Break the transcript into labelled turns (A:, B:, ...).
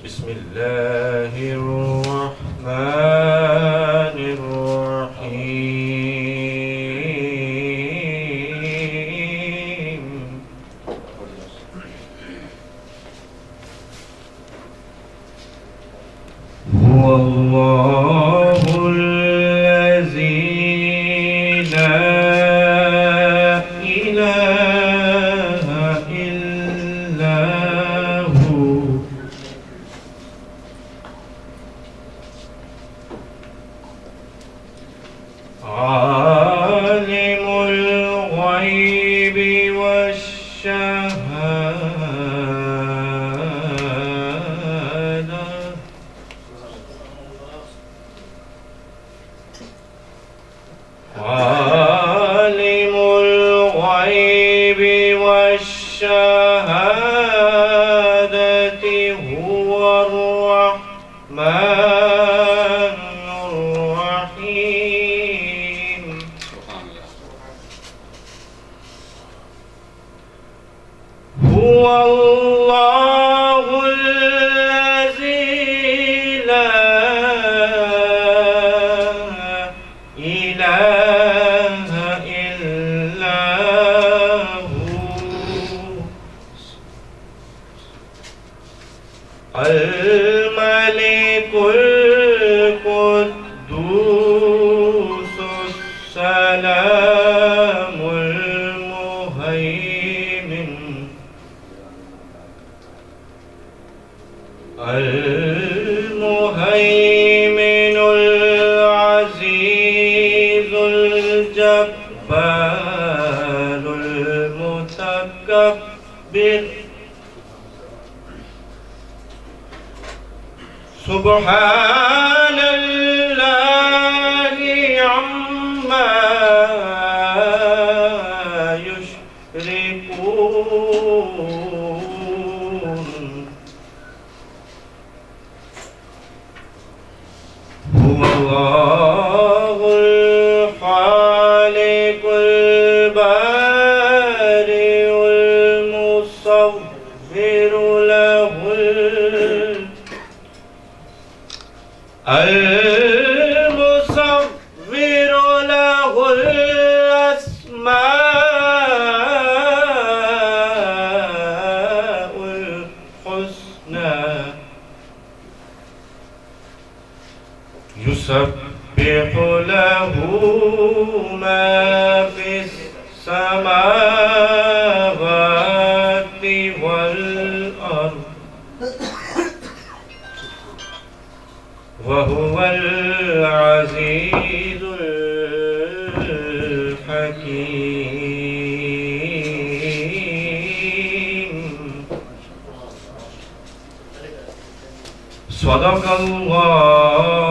A: बिस्मिल्लाहिर्रहमानिर्रहीम। हुवल्लाहुल्लज़ी ला इलाहा इल्ला हु आलिमुल गैबि वश्शहादा आलिमुल गैबि वश्शहादति हुवर रहमानुर रहीम। हुवल्लाहुल्लज़ी ला इलाहा इल्ला हु अल-मलिकुल कुद्दूसुस सलामुल मुहैमिन अल-मुहैमिनुल अज़ीज़ुल जब्बारुल मुतकब्बिर सुब्हानल्लाहि अम्मा युश्रिकून। हुवल्लाहुल खालिकुल बारिउल मुसव्विरु लहुल المصور له الأسماء الحسنى يسبح له ما في السماوات والأرض وهو العزيز الحكيم صدق الله